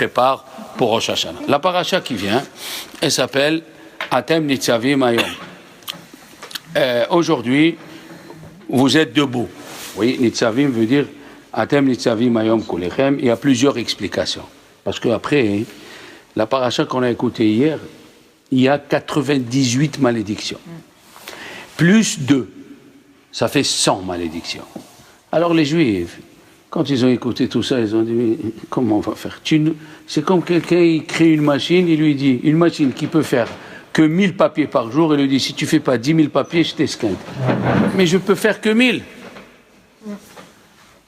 prépare pour Rosh Hashanah. La paracha qui vient, elle s'appelle Atem Nitzavim Hayom. Aujourd'hui, vous êtes debout. Oui, Nitzavim veut dire Atem Nitzavim Hayom Kulechem. Il y a plusieurs explications. Parce qu'après, la paracha qu'on a écoutée hier, il y a 98 malédictions. Plus 2, ça fait 100 malédictions. Alors les Juifs, quand ils ont écouté tout ça, ils ont dit, comment on va faire? C'est comme quelqu'un, il crée une machine, il lui dit, une machine qui peut faire que 1000 papiers par jour, il lui dit, si tu ne fais pas 10 000 papiers, je t'esquinte. Mais je peux faire que 1000.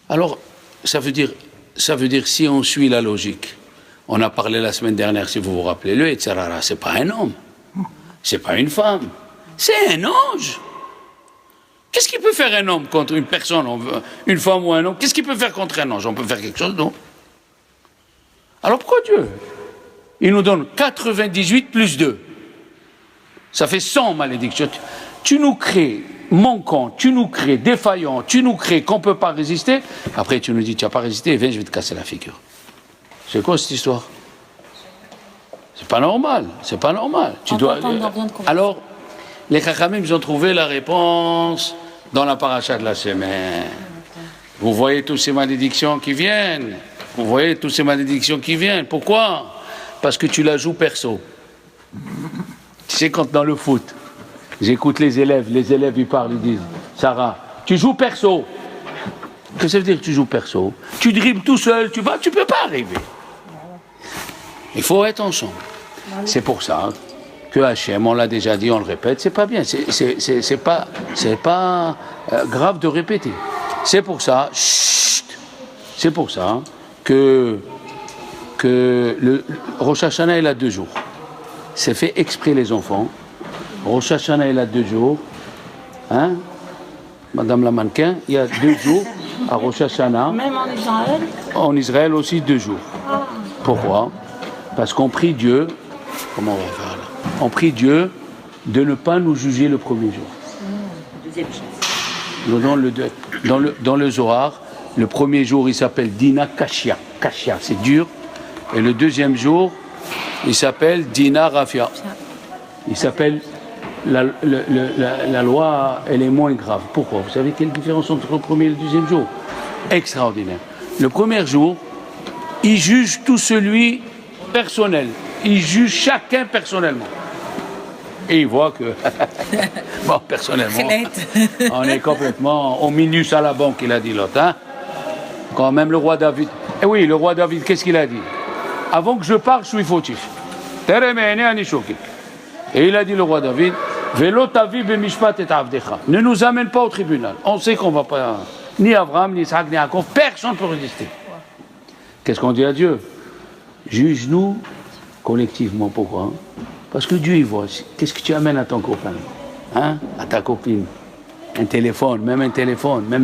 Alors, ça veut dire, si on suit la logique, on a parlé la semaine dernière, si vous vous rappelez, le Yetzirara, ce n'est pas un homme, ce n'est pas une femme, c'est un ange. Qu'est-ce qu'il peut faire un homme contre une personne, une femme ou un homme? Qu'est-ce qu'il peut faire contre un ange? On peut faire quelque chose, non? Alors pourquoi Dieu? Il nous donne 98 plus 2. Ça fait 100 malédictions. Tu nous crées manquants, tu nous crées défaillants, tu nous crées qu'on ne peut pas résister. Après tu nous dis, tu n'as pas résisté, viens, je vais te casser la figure. C'est quoi cette histoire? C'est pas normal, c'est pas normal. Alors, les Chachamim, ils ont trouvé la réponse dans la paracha de la semaine. Vous voyez toutes ces malédictions qui viennent. Vous voyez toutes ces malédictions qui viennent. Pourquoi? Parce que tu la joues perso. Tu sais, quand dans le foot, j'écoute les élèves ils parlent, ils disent, Sarah, tu joues perso. Qu'est-ce que ça veut dire que tu joues perso? Tu dribbles tout seul, tu peux pas arriver. Il faut être ensemble. C'est pour ça que Hachem, on l'a déjà dit, on le répète, c'est pas bien, c'est pas grave de répéter. C'est pour ça, c'est pour ça que le Rosh Hashanah il a 2 jours. C'est fait exprès les enfants. Rosh Hashanah il a 2 jours. Hein? Madame la mannequin, il y a 2 jours à Rosh Hashanah. Même en Israël? En Israël aussi 2 jours. Pourquoi? Parce qu'on prie Dieu, comment on va faire là? On prie Dieu de ne pas nous juger le premier jour. Deuxième chose. Dans le Zohar, le premier jour il s'appelle Dina Kashia. Kashia, c'est dur. Et le deuxième jour, il s'appelle Dina Rafia. Il s'appelle la loi, elle est moins grave. Pourquoi? Vous savez quelle différence entre le premier et le deuxième jour? Extraordinaire. Le premier jour, il juge tout celui personnel. Il juge chacun personnellement. Et il voit que, bon, personnellement, on est complètement au minus à la banque, il a dit l'autre. Hein? Quand même le roi David. Eh oui, le roi David, qu'est-ce qu'il a dit? Avant que je parle, je suis fautif. Et il a dit, le roi David, ne nous amène pas au tribunal. On sait qu'on ne va pas, ni Abraham, ni Isaac, ni Jacob, personne ne peut résister. Qu'est-ce qu'on dit à Dieu? Juge-nous collectivement. Pourquoi? Parce que Dieu, il voit. Qu'est-ce que tu amènes à ton copain? Hein? À ta copine? Un téléphone, même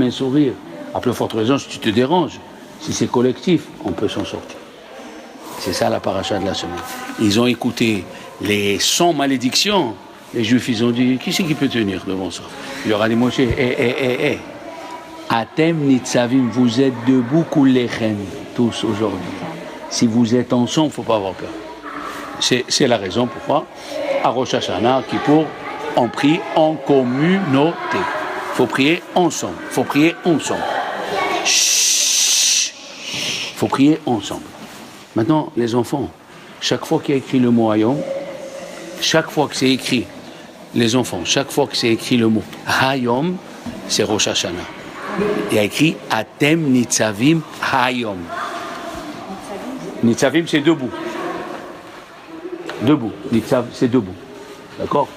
un sourire. À plus forte raison, si tu te déranges. Si c'est collectif, on peut s'en sortir. C'est ça la paracha de la semaine. Ils ont écouté les 100 malédictions. Les Juifs, ils ont dit, qui c'est qui peut tenir devant ça? Il leur a dit, Moshe, Atem Nitzavim, vous êtes debout, Kulechem, tous aujourd'hui. Si vous êtes ensemble, il ne faut pas avoir peur. C'est la raison pourquoi, à Rosh Hashanah, Kippour, on prie en communauté. Il faut prier ensemble. Il faut prier ensemble. Il faut prier ensemble. Maintenant, les enfants, chaque fois qu'il y a écrit le mot Hayom, chaque fois que c'est écrit, les enfants, chaque fois que c'est écrit le mot Hayom, c'est Rosh Hashanah. Il y a écrit Atem Nitzavim Hayom. Nitzavim, c'est debout. Debout. Nitzav, c'est debout. D'accord?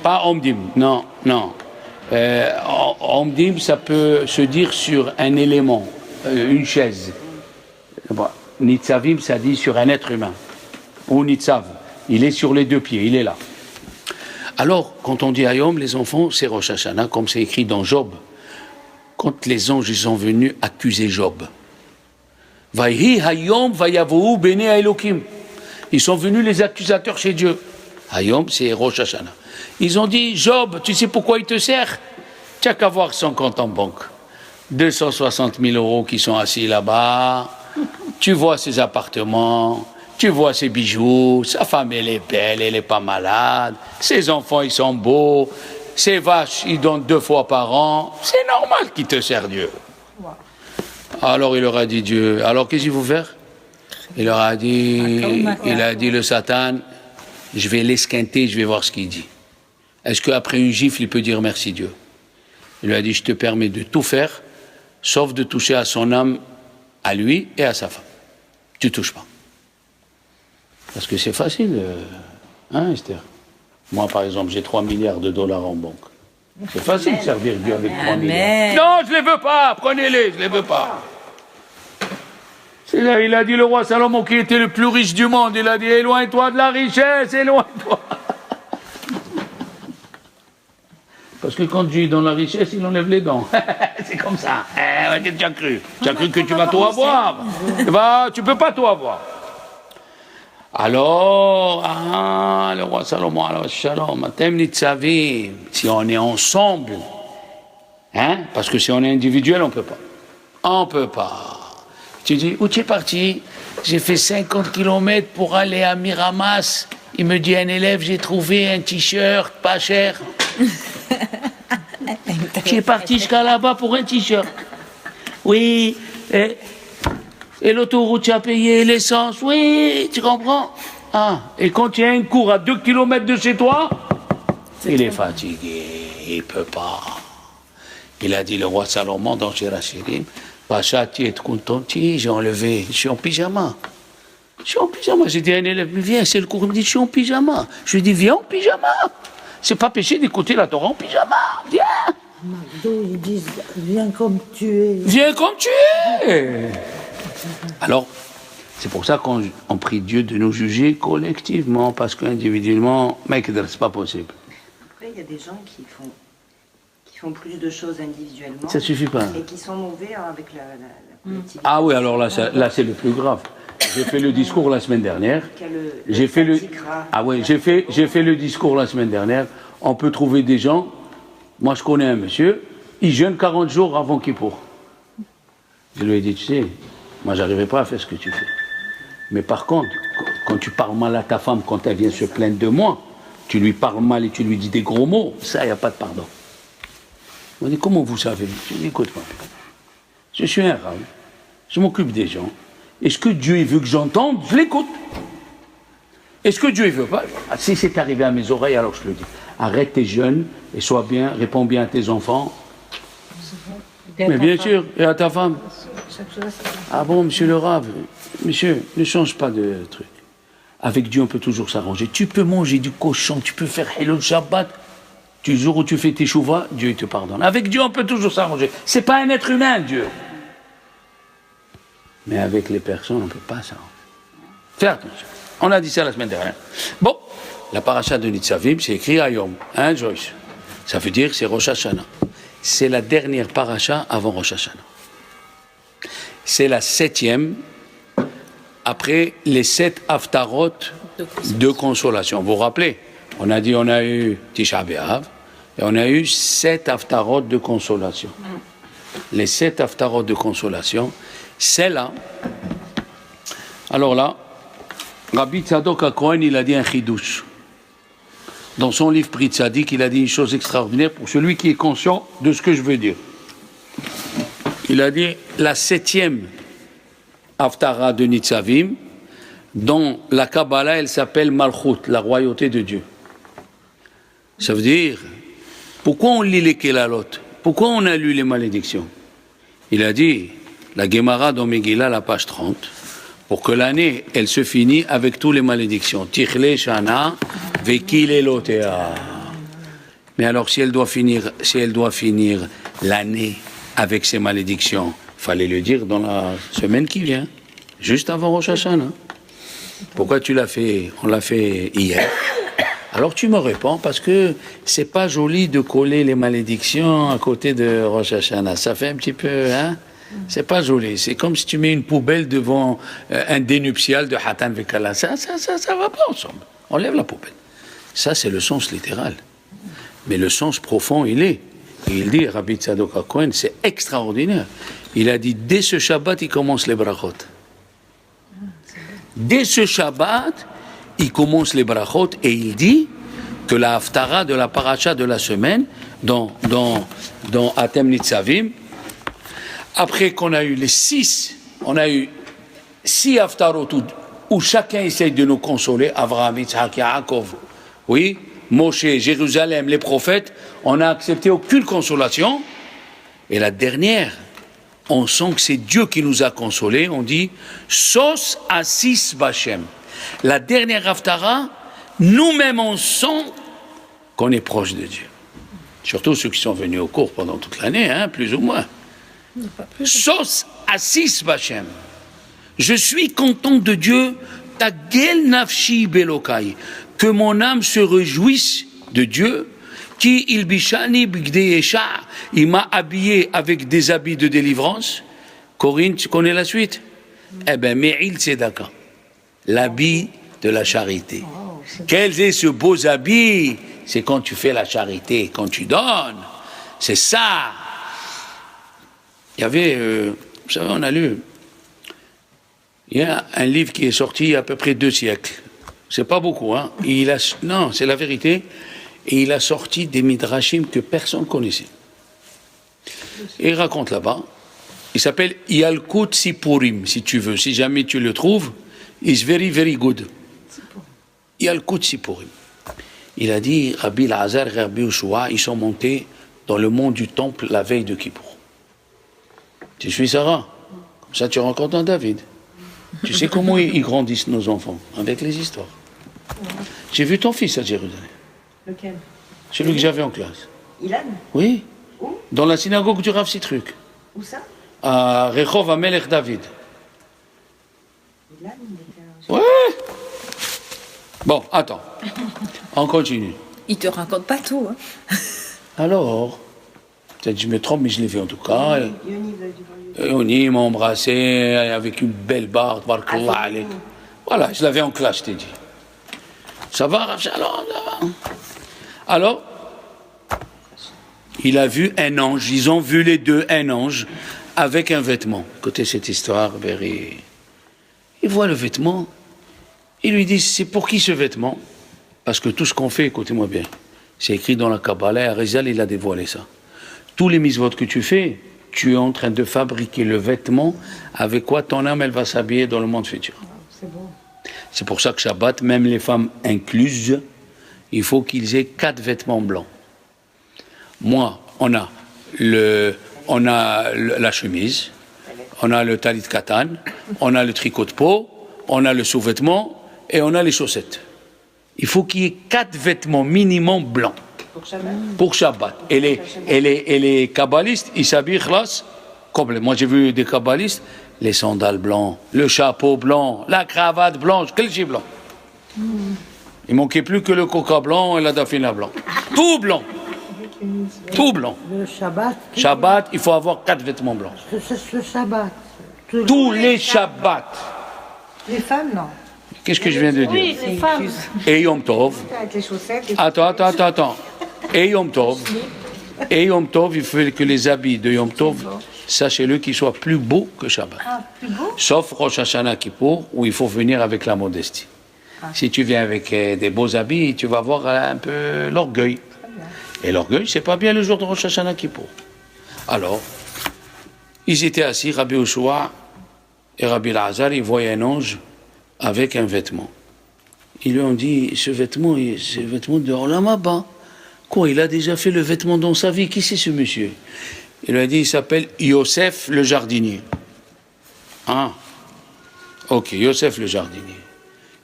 Pas Omdim. Non. Omdim, ça peut se dire sur un élément, une chaise. Nitzavim, ça dit sur un être humain. Ou Nitzav. Il est sur les 2 pieds, il est là. Alors, quand on dit Hayom, les enfants, c'est Rosh Hashanah, comme c'est écrit dans Job. Quand les anges ils sont venus accuser Job. Vayhi Hayom vayavou bene Elokim. Ils sont venus les accusateurs chez Dieu. Hayom, c'est Rosh Hashanah. Ils ont dit, Job, tu sais pourquoi il te sert? Tu n'as qu'à voir son compte en banque. 260 000 € qui sont assis là-bas. Tu vois ses appartements, tu vois ses bijoux, sa femme elle est belle, elle n'est pas malade, ses enfants ils sont beaux, ses vaches ils donnent 2 fois par an, c'est normal qu'il te sert Dieu. Alors il leur a dit Dieu, alors qu'est-ce qu'il faut faire? Il leur a dit, le Satan, je vais l'esquinter, je vais voir ce qu'il dit. Est-ce qu'après une gifle il peut dire merci Dieu? Il lui a dit, je te permets de tout faire, sauf de toucher à son âme, à lui et à sa femme. Tu touches pas. Parce que c'est facile, hein Esther? Moi par exemple, j'ai 3 milliards de dollars en banque. C'est facile de servir Dieu avec 3 milliards. Non, je ne les veux pas, prenez-les, je ne les veux pas. C'est là, il a dit le roi Salomon qui était le plus riche du monde, il a dit éloigne-toi de la richesse, éloigne-toi. Parce que quand Dieu est dans la richesse, il enlève les dents. C'est comme ça. Qu'est-ce que tu as cru? Tu as cru que tu vas tout avoir? Tu ne peux pas tout avoir. Alors, le roi Salomon, alors Shalom, si on est ensemble, hein, parce que si on est individuel, on ne peut pas. On ne peut pas. Tu dis, où tu es parti? J'ai fait 50 km pour aller à Miramas. Il me dit, un élève, j'ai trouvé un t-shirt pas cher. Tu es parti jusqu'à là-bas pour un t-shirt. Oui, et l'autoroute, tu as payé l'essence. Oui, tu comprends? Ah, et quand il y a un cours à 2 km de chez toi, il est fatigué, il ne peut pas. Il a dit le roi Salomon dans Shirachirim, Pacha, tu es content, j'ai enlevé, je suis en pyjama. Je suis en pyjama. J'ai dit à un élève, viens, c'est le cours, il me dit, je suis en pyjama. Je lui dis, viens en pyjama. C'est pas péché d'écouter la Torah en pyjama. Viens. McDo, ils disent, viens comme tu es. Viens comme tu es. Alors, c'est pour ça qu'on prie Dieu de nous juger collectivement, parce qu'individuellement, mec, c'est pas possible. Après, il y a des gens qui font plus de choses individuellement. Ça suffit pas. Et qui sont mauvais avec la collectivité. Ah oui, alors là, c'est le plus grave. J'ai fait le discours la semaine dernière. J'ai fait le discours la semaine dernière. On peut trouver des gens. Moi, je connais un monsieur. Il jeûne 40 jours avant Kippour. Je lui ai dit, tu sais, moi, j'arriverai pas à faire ce que tu fais. Mais par contre, quand tu parles mal à ta femme, quand elle vient se plaindre de moi, tu lui parles mal et tu lui dis des gros mots, ça, il n'y a pas de pardon. On dit, comment vous savez? Je dis, écoute-moi. Je suis un rab. Je m'occupe des gens. Est-ce que Dieu il veut que j'entende? Je l'écoute. Est-ce que Dieu il veut pas? Si c'est arrivé à mes oreilles, alors je le dis. Arrête tes jeûnes et sois bien, réponds bien à tes enfants. Mais bien sûr, et à ta femme. Ah bon, monsieur le Rav, monsieur, ne change pas de truc. Avec Dieu, on peut toujours s'arranger. Tu peux manger du cochon, tu peux faire Hello Shabbat. Du jour où tu fais tes chouvas, Dieu il te pardonne. Avec Dieu, on peut toujours s'arranger. C'est pas un être humain, Dieu. Mais avec les personnes, on ne peut pas s'arranger. Fais attention. On a dit ça la semaine dernière. Bon, la paracha de Nitzavim, c'est écrit à Yom, hein, Joyce? Ça veut dire c'est Rosh Hashanah. C'est la dernière paracha avant Rosh Hashanah. C'est la 7e après les 7 haftarot de consolation. Vous vous rappelez? On a dit on a eu Tisha B'Av et on a eu 7 haftarot de consolation. Les 7 haftarot de consolation, c'est là. Alors là, Rabbi Tzadok HaKohen, il a dit un chidouche. Dans son livre Pri Tzadik, il a dit une chose extraordinaire pour celui qui est conscient de ce que je veux dire. Il a dit la 7e Haftara de Nitzavim, dont la Kabbalah, elle s'appelle Malchut, la royauté de Dieu. Ça veut dire, pourquoi on lit les Kelalot? Pourquoi on a lu les malédictions? Il a dit, la Gemara dans Megillah, la page 30, pour que l'année, elle se finisse avec toutes les malédictions. Tichle Shana, Vekil Elotea. Mais alors, si elle doit finir l'année avec ces malédictions, il fallait le dire dans la semaine qui vient, juste avant Rosh Hashanah. Pourquoi tu l'as fait? On l'a fait hier. Alors tu me réponds, parce que c'est pas joli de coller les malédictions à côté de Rosh Hashanah. Ça fait un petit peu, hein? C'est pas joli. C'est comme si tu mets une poubelle devant un dénuptial de Hatan Vekala. Ça va pas ensemble. On lève la poubelle. Ça, c'est le sens littéral. Mais le sens profond, il est. Et il dit, Rabbi Tzadok HaKohen, c'est extraordinaire. Il a dit, dès ce Shabbat, il commence les brachot. Dès ce Shabbat, il commence les brachot et il dit que la haftara de la paracha de la semaine, dans Atem Nitzavim, après qu'on a eu on a eu 6 haftarot où chacun essaye de nous consoler, Avraham, Yitzhak, Yaakov, oui, Moshe, Jérusalem, les prophètes, on n'a accepté aucune consolation. Et la dernière, on sent que c'est Dieu qui nous a consolés, on dit Sos Asis Bachem. La dernière haftara, nous-mêmes on sent qu'on est proche de Dieu. Surtout ceux qui sont venus au cours pendant toute l'année, plus ou moins. Sos Asis Bachem. Je suis content de Dieu, Tagel Nafshi Belokai, que mon âme se réjouisse de Dieu, qui il bishani bigdeyesha, il m'a habillé avec des habits de délivrance. Corinne, tu connais la suite? Eh bien, Me'il Tzedaka, l'habit de la charité. Quels sont ces beaux habits? C'est quand tu fais la charité, quand tu donnes. C'est ça. Il y avait, vous savez, on a lu, il y a un livre qui est sorti il y a à peu près 2 siècles. C'est pas beaucoup, hein. Non, c'est la vérité. Et il a sorti des midrashim que personne ne connaissait. Et il raconte là-bas. Il s'appelle Yalkut Sipurim, si tu veux. Si jamais tu le trouves, it's very, very good. Yalkut Sipurim. Il a dit, Rabbi Lazar et Rabbi Ushua, ils sont montés dans le mont du temple la veille de Kippour. Tu suis Sarah? Comme ça, tu rencontres un David. Tu sais comment ils grandissent, nos enfants? Avec les histoires. J'ai vu ton fils à Jérusalem. Lequel? Celui que j'avais en classe. Ilan? Oui. Où? Dans la synagogue du Rav Sitruk. Où ça? À Rehov Amelech David. Ilan, il était... Ouais. Bon, attends. On continue. Il te raconte pas tout. Hein. Alors, peut-être que je me trompe, mais je l'ai vu en tout cas. Yoni, vous avez dû voir Yoni. Yoni m'a embrassé avec une belle barbe. Barakallah alek. Voilà, je l'avais en classe, je t'ai dit. Ça va, Rav Shalom, ça va. Alors, il a vu un ange, ils ont vu les deux un ange avec un vêtement. Écoutez cette histoire, il voit le vêtement, il lui dit, c'est pour qui ce vêtement? Parce que tout ce qu'on fait, écoutez-moi bien, c'est écrit dans la Kabbalah, Arizal, il a dévoilé ça. Tous les mitzvot que tu fais, tu es en train de fabriquer le vêtement avec quoi ton âme, elle va s'habiller dans le monde futur. C'est bon. C'est pour ça que Shabbat, même les femmes incluses, il faut qu'ils aient 4 vêtements blancs. Moi, on a la chemise, on a le talit katan, on a le tricot de peau, on a le sous-vêtement et on a les chaussettes. Il faut qu'il y ait 4 vêtements minimum blancs. Pour Shabbat. Et les kabbalistes, ils s'habillent khlas complet. Moi, j'ai vu des kabbalistes, les sandales blancs, le chapeau blanc, la cravate blanche, quel chien blanc. Il manquait plus que le coca blanc et la dafina blanc. Tout blanc. Tout blanc. Le Shabbat. Shabbat, il faut avoir 4 vêtements blancs. C'est le Shabbat. Tous les Shabbats. Les femmes, non. Qu'est-ce que je viens de dire? Oui, les femmes. Et Yom Tov. Avec les chaussettes. Attends. Et Yom Tov. Et Yom Tov, il faut que les habits de Yom Tov, sachez-le, qu'ils soient plus beaux que Shabbat. Ah, plus beau? Sauf Rosh Hashanah Kippour, où il faut venir avec la modestie. Si tu viens avec des beaux habits, tu vas avoir un peu l'orgueil. Et l'orgueil, c'est pas bien le jour de Rosh Hashanah Kippour. Alors, ils étaient assis, Rabbi Ushua et Rabbi Lazar, ils voyaient un ange avec un vêtement. Ils lui ont dit, ce vêtement, c'est le vêtement de Olam Haba. Quoi, il a déjà fait le vêtement dans sa vie? Qui c'est ce monsieur? Il lui a dit, il s'appelle Yosef le jardinier. Ah, ok, Yosef le jardinier.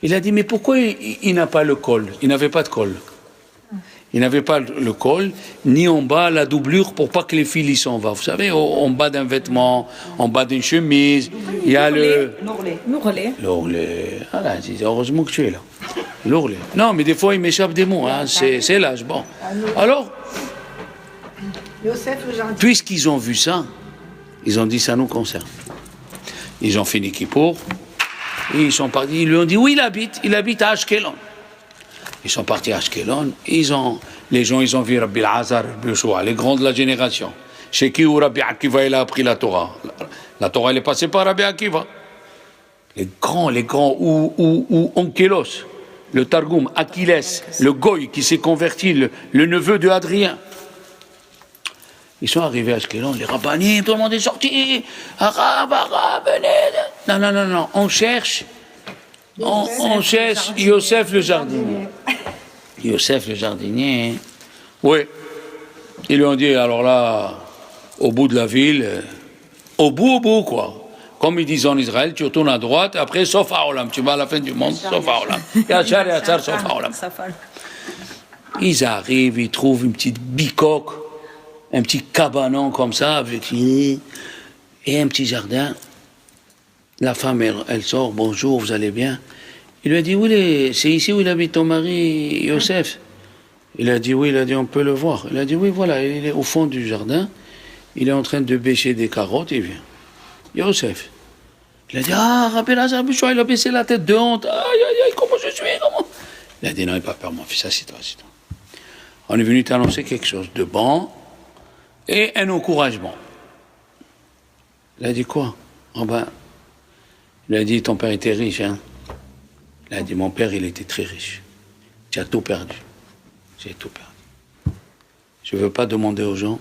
Il a dit, mais pourquoi il n'a pas le col? Il n'avait pas de col. Il n'avait pas le col, ni en bas la doublure pour pas que les fils y s'en vont. Vous savez, en bas d'un vêtement, en bas d'une chemise, il y a L'ourlet. l'ourlet. Ah là, heureusement que tu es là. L'ourlet. Non, mais des fois, il m'échappe des mots. Hein. C'est l'âge. Bon. Alors, puisqu'ils ont vu ça, ils ont dit, ça nous concerne. Ils ont fini Kippour. Et ils sont partis. Ils lui ont dit, où il habite à Ashkelon. Ils sont partis à Ashkelon, les gens, ils ont vu Rabbi Lazar, Rabbi Ushua, les grands de la génération. Chez qui où Rabbi Akiva, il a appris la Torah. La Torah, elle est passée par Rabbi Akiva. Les grands, ou Onkelos, le Targum, Achilles, le Goy qui s'est converti, le neveu de Hadrien. Ils sont arrivés à Ashkelon, les rabbinim, tout le monde est sorti. Arabe, venez. Non. On cherche Yosef le jardinier. Yosef le jardinier. Oui. Ils lui ont dit, alors là, au bout de la ville, au bout, quoi. Comme ils disent en Israël, tu retournes à droite, après, sauf à Olam. Tu vas à la fin du monde, sauf à Olam. Yachar, sauf à Olam. Ils arrivent, ils trouvent une petite bicoque, un petit cabanon comme ça, avec et un petit jardin. La femme, elle sort, bonjour, vous allez bien? Il lui a dit, oui, c'est ici où il habite ton mari, Yosef. Il a dit, oui, on peut le voir. Il a dit, oui, voilà, il est au fond du jardin, il est en train de bêcher des carottes, il vient. Yosef. Il a dit, Rabbi Lazar Bouchoua, il a baissé la tête de honte. Aïe, comment je suis, comment? Il a dit, non, n'aie pas peur, mon fils, assieds-toi. On est venu t'annoncer quelque chose de bon et un encouragement. Il a dit, quoi? Il a dit, ton père était riche, hein? Il a dit, mon père, il était très riche. Tu as tout perdu. J'ai tout perdu. Je ne veux pas demander aux gens,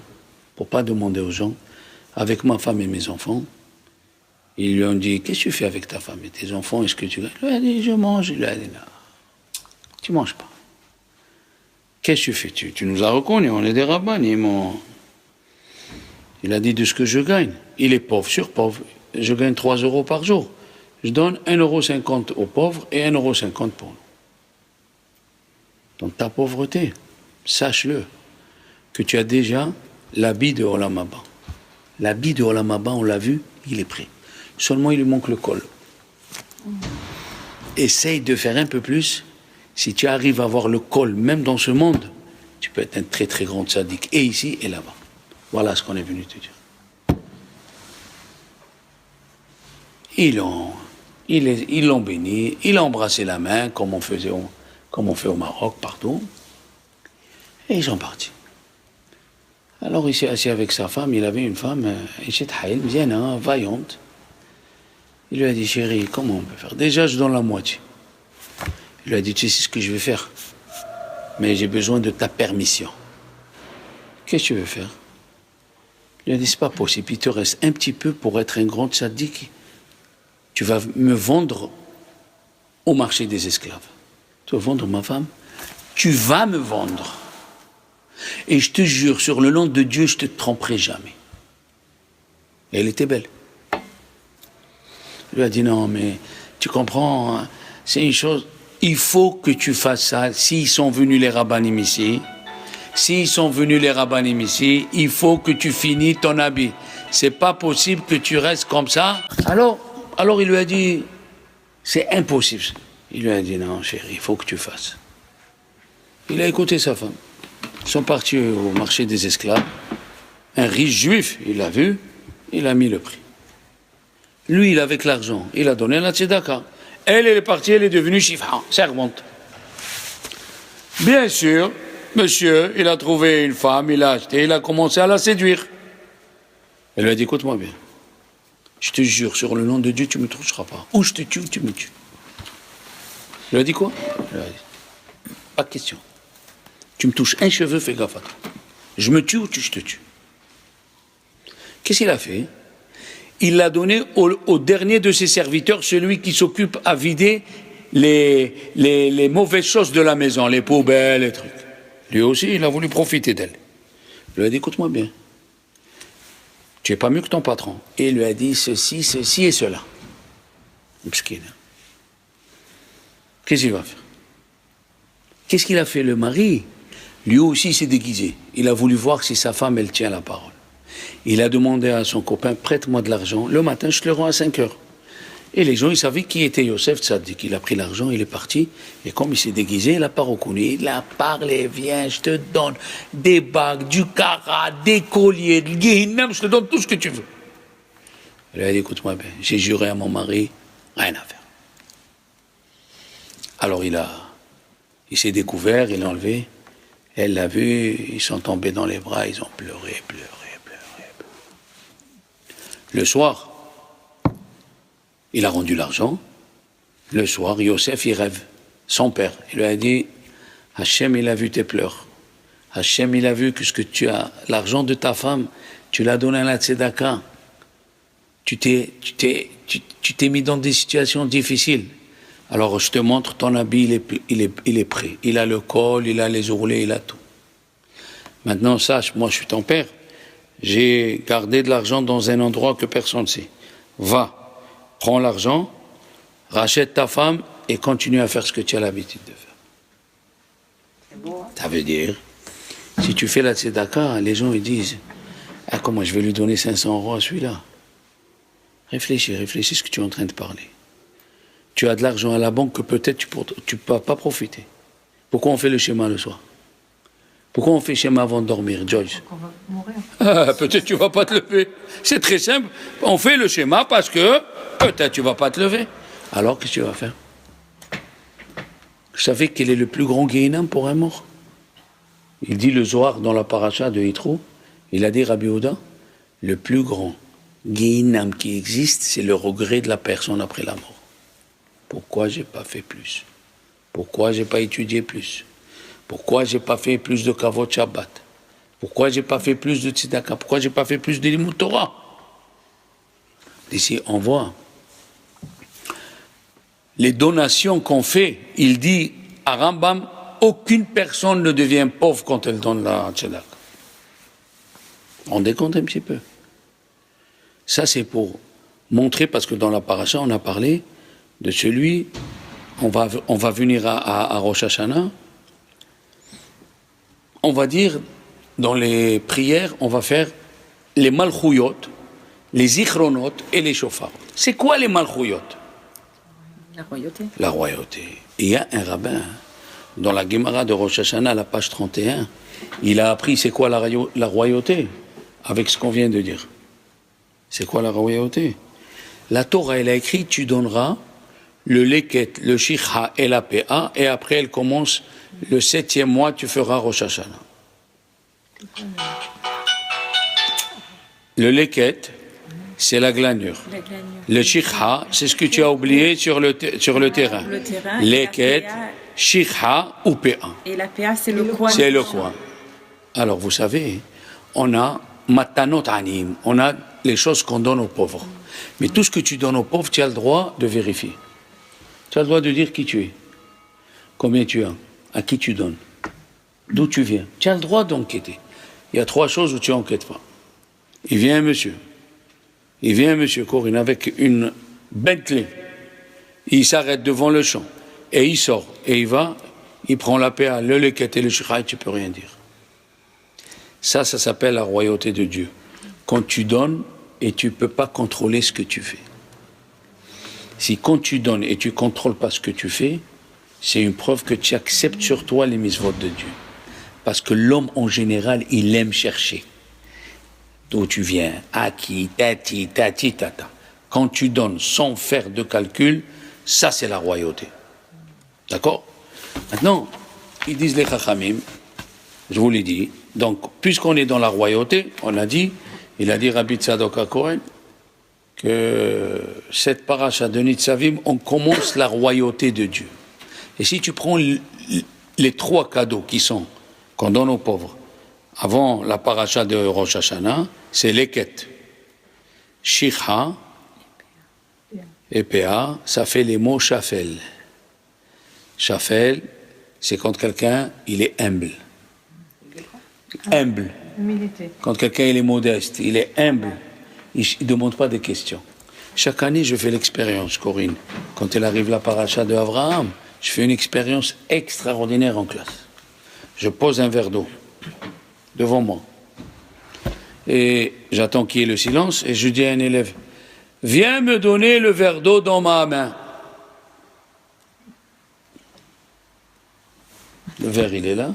avec ma femme et mes enfants, ils lui ont dit, qu'est-ce que tu fais avec ta femme et tes enfants? Est-ce que tu... Il lui a dit, je mange. Il lui a dit, non, tu ne manges pas. Qu'est-ce que tu fais? Tu nous as reconnus, on est des rabbins. Il a dit, de ce que je gagne. Il est pauvre sur pauvre. Je gagne 3 € par jour. Je donne 1,50 € aux pauvres et 1,50 € pour nous. Dans ta pauvreté, sache-le, que tu as déjà l'habit de Olam Haba. L'habit de Olam Haba, on l'a vu, il est prêt. Seulement, il lui manque le col. Essaye de faire un peu plus. Si tu arrives à avoir le col, même dans ce monde, tu peux être un très très grand tzaddik, et ici et là-bas. Voilà ce qu'on est venu te dire. Ils l'ont béni, il a embrassé la main, comme on fait au Maroc, partout, et ils sont partis. Alors il s'est assis avec sa femme, il avait une femme, vaillante. Il lui a dit, chérie, comment on peut faire? Déjà, je donne la moitié. Il lui a dit, tu sais ce que je vais faire, mais j'ai besoin de ta permission. Qu'est-ce que tu veux faire? Il lui a dit, c'est pas possible, il te reste un petit peu pour être un grand tzaddik. Tu vas me vendre au marché des esclaves. Tu vas vendre ma femme? Tu vas me vendre. Et je te jure, sur le nom de Dieu, je ne te tromperai jamais. Et elle était belle. Il lui a dit, non, mais tu comprends, hein, c'est une chose, il faut que tu fasses ça. S'ils sont venus les rabbinim ici, il faut que tu finis ton habit. C'est pas possible que tu restes comme ça. Alors il lui a dit, c'est impossible. Il lui a dit, non, chérie, il faut que tu fasses. Il a écouté sa femme. Ils sont partis au marché des esclaves. Un riche juif, il l'a vu, il a mis le prix. Lui, il avec l'argent, il a donné la tzedaka. Elle est partie, elle est devenue shifra, servante. Bien sûr, monsieur, il a trouvé une femme, il l'a acheté, il a commencé à la séduire. Elle lui a dit, écoute-moi bien. Je te jure, sur le nom de Dieu, tu ne me toucheras pas. Ou je te tue, ou tu me tues. Il lui a dit quoi? Il lui a dit, pas de question. Tu me touches un cheveu, fais gaffe à toi. Je me tue ou je te tue. Qu'est-ce qu'il a fait? Il l'a donné au dernier de ses serviteurs, celui qui s'occupe à vider les mauvaises choses de la maison, les poubelles, les trucs. Lui aussi, il a voulu profiter d'elle. Il lui a dit, écoute-moi bien. Tu n'es pas mieux que ton patron. Et il lui a dit ceci et cela. Qu'est-ce qu'il va faire? Qu'est-ce qu'il a fait? Le mari, lui aussi, s'est déguisé. Il a voulu voir si sa femme, elle tient la parole. Il a demandé à son copain, prête-moi de l'argent. Le matin, je te le rends à 5 heures. Et les gens, ils savaient qui était Yosef Tzadik. Il a pris l'argent, il est parti. Et comme il s'est déguisé, il n'a pas reconnu. Il a parlé, viens, je te donne des bagues, du kara, des colliers, du guéhinam, je te donne tout ce que tu veux. Il a dit, écoute-moi bien, j'ai juré à mon mari, rien à faire. Alors il s'est découvert, il l'a enlevé. Elle l'a vu, ils sont tombés dans les bras, ils ont pleuré. Le soir, Il a rendu l'argent. Le soir, Yosef, il rêve. Son père, il lui a dit, Hachem, il a vu tes pleurs. Hachem, il a vu que ce que tu as, l'argent de ta femme, tu l'as donné à la tzedaka. Tu t'es mis dans des situations difficiles. Alors, je te montre, ton habit, il est prêt. Il a le col, il a les ourlets, il a tout. Maintenant, sache, moi, je suis ton père. J'ai gardé de l'argent dans un endroit que personne ne sait. Va, prends l'argent, rachète ta femme et continue à faire ce que tu as l'habitude de faire. C'est beau, hein? Ça veut dire, si tu fais la tzedaka, les gens ils disent, ah, comment je vais lui donner 500 € à celui-là? Réfléchis ce que tu es en train de parler. Tu as de l'argent à la banque que peut-être tu ne peux pas profiter. Pourquoi on fait le schéma le soir? Pourquoi on fait le schéma avant de dormir, Joyce? On va mourir. Ah, peut-être tu ne vas pas te lever. C'est très simple. On fait le schéma parce que peut-être tu ne vas pas te lever. Alors, qu'est-ce que tu vas faire? Vous savez quel est le plus grand Guéhinam pour un mort? Il dit le Zohar dans la paracha de Yitro, il a dit Rabbi Yehuda, le plus grand Guéhinam qui existe, c'est le regret de la personne après la mort. Pourquoi j'ai pas fait plus? Pourquoi j'ai pas étudié plus? Pourquoi j'ai pas fait plus de Kavod Shabbat? Pourquoi j'ai pas fait plus de Tzedaka? Pourquoi j'ai pas fait plus de Limud Torah? Ici, on voit les donations qu'on fait. Il dit à Rambam, aucune personne ne devient pauvre quand elle donne la Tzedaka. On décompte un petit peu. Ça, c'est pour montrer, parce que dans la paracha, on a parlé de celui, on va venir à Rosh Hashanah, on va dire, dans les prières, on va faire les malchouyot, les zichronot et les shofar. C'est quoi les malchouyot? La royauté. La royauté. Et il y a un rabbin, dans la Gemara de Rosh Hashanah, la page 31, il a appris c'est quoi la royauté, avec ce qu'on vient de dire. C'est quoi la royauté? La Torah, elle a écrit, tu donneras le leket, le shikha et la pa, et après elle commence le 7e mois, tu feras Rosh Hashanah. Le leket, c'est la glanure. La glanure. Le shikha, c'est ce que tu as oublié sur le terrain. Le terrain. Leket, La PA. shikha ou pa. Et la PA, c'est le coin. C'est le coin. Alors, vous savez, on a matanot anim, on a les choses qu'on donne aux pauvres. Mais tout ce que tu donnes aux pauvres, tu as le droit de vérifier. Tu as le droit de dire qui tu es, combien tu as, à qui tu donnes, d'où tu viens. Tu as le droit d'enquêter. Il y a 3 choses où tu n'enquêtes pas. Il vient un monsieur Corinne avec une Bentley. Il s'arrête devant le champ et il sort et il va, il prend la PA, le leket et le shikha, tu ne peux rien dire. Ça s'appelle la royauté de Dieu. Quand tu donnes et tu ne peux pas contrôler ce que tu fais. Si quand tu donnes et tu ne contrôles pas ce que tu fais, c'est une preuve que tu acceptes sur toi les mitzvot de Dieu. Parce que l'homme en général, il aime chercher. D'où tu viens, à qui, tati, tata. Quand tu donnes sans faire de calcul, ça c'est la royauté. D'accord? Maintenant, ils disent les chachamim, je vous l'ai dit, donc puisqu'on est dans la royauté, on a dit, il a dit Rabbi Tzadok HaKohen, que cette paracha de Nitzavim, on commence la royauté de Dieu. Et si tu prends les 3 cadeaux qu'on donne aux pauvres, avant la paracha de Rosh Hashanah, c'est leket, shikha et pa, ça fait les mots shafel. Shafel, c'est quand quelqu'un, il est humble. Humble. Humilité. Quand quelqu'un il est modeste, il est humble, il ne demande pas de questions. Chaque année, je fais l'expérience, Corinne. Quand elle arrive la paracha de Abraham, je fais une expérience extraordinaire en classe. Je pose un verre d'eau devant moi. Et j'attends qu'il y ait le silence et je dis à un élève, viens me donner le verre d'eau dans ma main. Le verre, il est là.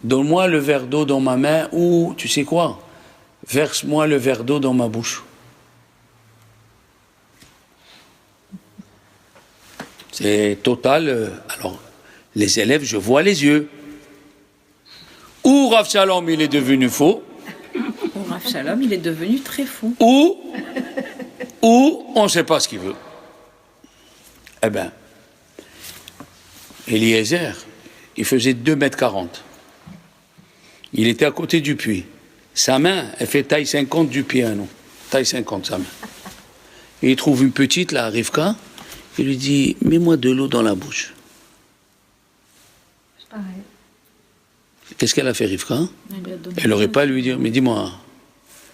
Donne-moi le verre d'eau dans ma main ou, tu sais quoi, verse-moi le verre d'eau dans ma bouche. C'est total. Alors, les élèves, je vois les yeux. Ou Rav Shalom, il est devenu faux. Pour Rav Shalom, il est devenu très fou. Ou on ne sait pas ce qu'il veut. Eh bien, Eliezer, il faisait 2,40 m. Il était à côté du puits. Sa main, elle fait taille 50 du piano. Taille 50, sa main. Et il trouve une petite, là, Rivka. Il lui dit, mets-moi de l'eau dans la bouche. C'est pareil. Qu'est-ce qu'elle a fait, Rivka? Elle lui a donné Elle n'aurait pas à lui dire, mais dis-moi,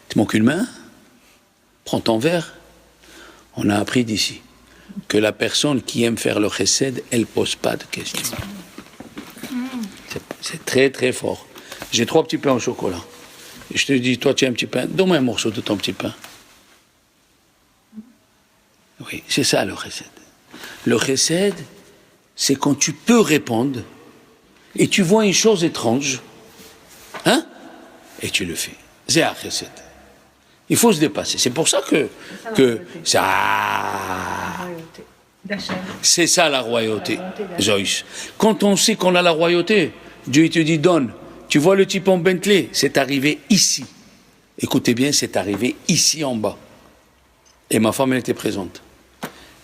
tu manques une main? Prends ton verre. On a appris d'ici que la personne qui aime faire le chesed, elle ne pose pas de questions. C'est très très fort. J'ai 3 petits pains au chocolat. Et je te dis, toi tu as un petit pain, donne-moi un morceau de ton petit pain. Oui, c'est ça le chesed. Le chesed, c'est quand tu peux répondre et tu vois une chose étrange, hein, et tu le fais. C'est un chesed. Il faut se dépasser. C'est pour ça que royauté d'Hachem. c'est ça la royauté, Joyce. Quand on sait qu'on a la royauté, Dieu il te dit donne. Tu vois le type en Bentley, c'est arrivé ici. Écoutez bien, c'est arrivé ici en bas. Et ma femme, elle était présente.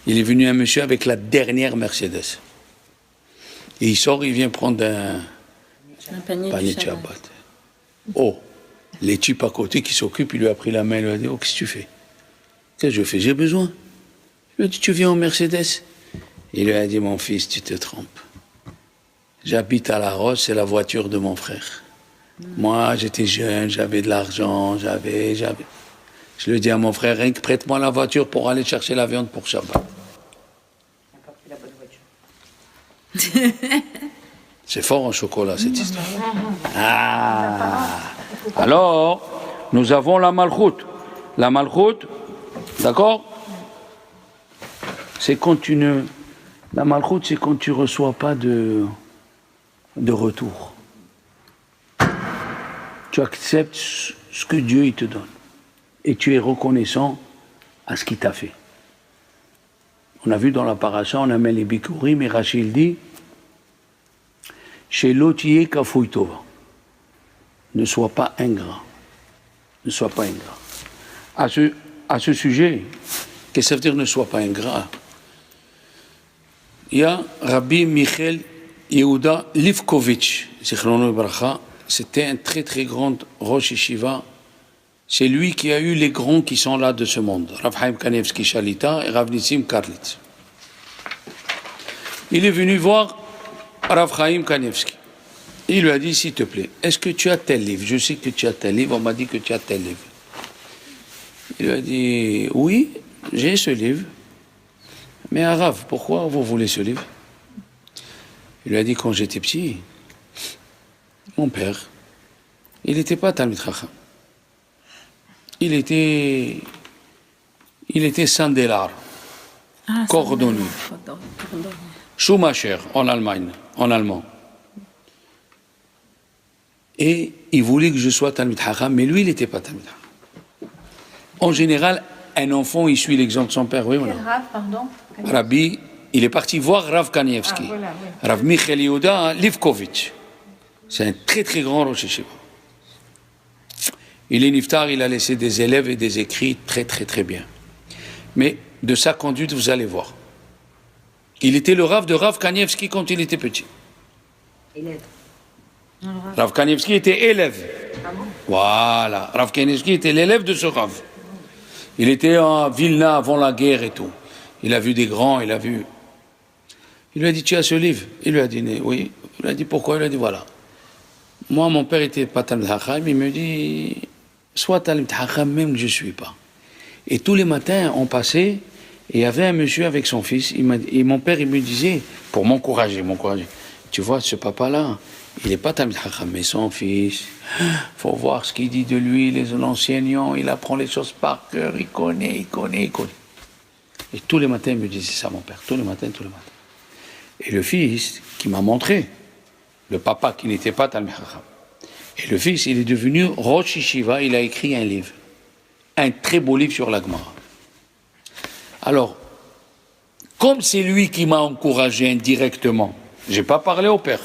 Il est venu un monsieur avec la dernière Mercedes. Et il sort, il vient prendre un panier de Shabbat. Oh, les types à côté qui s'occupent, il lui a pris la main, il lui a dit, oh, qu'est-ce que tu fais? Qu'est-ce que je fais? J'ai besoin. Il lui a dit, tu viens en Mercedes? Il lui a dit, mon fils, tu te trompes. J'habite à La Roche, c'est la voiture de mon frère. Moi, j'étais jeune, j'avais de l'argent, j'avais. Je lui dis à mon frère, rien que prête-moi la voiture pour aller chercher la viande pour Shabbat. Il n'a pas pris la bonne voiture. C'est fort en chocolat, cette histoire. Ah. Alors, nous avons la malchoute. La malchoute, d'accord? C'est quand tu ne... La malchoute, c'est quand tu ne reçois pas de retour. Tu acceptes ce que Dieu il te donne. Et tu es reconnaissant à ce qu'il t'a fait. On a vu dans la paracha, on amène les bikurim, mais Rachid dit chez l'otier kafouitova. Ne sois pas ingrat. Ne sois pas ingrat. À ce sujet, qu'est-ce que ça veut dire ne sois pas ingrat? Il y a Rabbi Michel Yehuda Livkovitch, Zichrono Bracha, c'était un très très grand Rosh Yeshiva. C'est lui qui a eu les grands qui sont là de ce monde. Rav Chaim Kanevski Shalita et Rav Nissim Karlitz. Il est venu voir Rav Chaim Kanevski. Il lui a dit, s'il te plaît, est-ce que tu as tel livre? Je sais que tu as tel livre, on m'a dit que tu as tel livre. Il lui a dit, oui, j'ai ce livre. Mais Rav, pourquoi vous voulez ce livre? Il lui a dit, quand j'étais petit, mon père, il n'était pas Talmid Chacham. Il était Sandelar, cordonnier. Schumacher en Allemagne, en allemand. Et il voulait que je sois Talmid Chacham, mais lui, il n'était pas Talmid Chacham. En général, un enfant, il suit l'exemple de son père, oui ou non? Rav, pardon. Rabbi, il est parti voir Rav Kanievski. Voilà, oui. Rav Michel Yehuda Livkovitch. C'est un très très grand Rosh Yeshiva. Il est niftar, il a laissé des élèves et des écrits très très très bien. Mais de sa conduite, vous allez voir. Il était le Rav de Rav Kanievski quand il était petit. Élève. Rav Kanievski était élève. Voilà. Rav Kanievski était l'élève de ce Rav. Il était à Vilna avant la guerre et tout. Il a vu des grands, il a vu... Il lui a dit, tu as ce livre? Il lui a dit, oui. Il lui a dit, pourquoi? Il lui a dit, voilà. Moi, mon père était pas Talmid Chacham, il me dit, soit Talmid Chacham, même que je ne suis pas. Et tous les matins, on passait, et il y avait un monsieur avec son fils, et mon père, il me disait, pour m'encourager, tu vois, ce papa-là, il n'est pas Talmid Chacham, mais son fils, faut voir ce qu'il dit de lui, les enseignants, il apprend les choses par cœur, il connaît. Et tous les matins, il me disait ça, mon père, tous les matins. Et le fils, qui m'a montré, le papa qui n'était pas Talmid Chacham, et le fils, il est devenu Rosh Yeshiva, il a écrit un livre, un très beau livre sur la Gemara. Alors, comme c'est lui qui m'a encouragé indirectement, je n'ai pas parlé au père,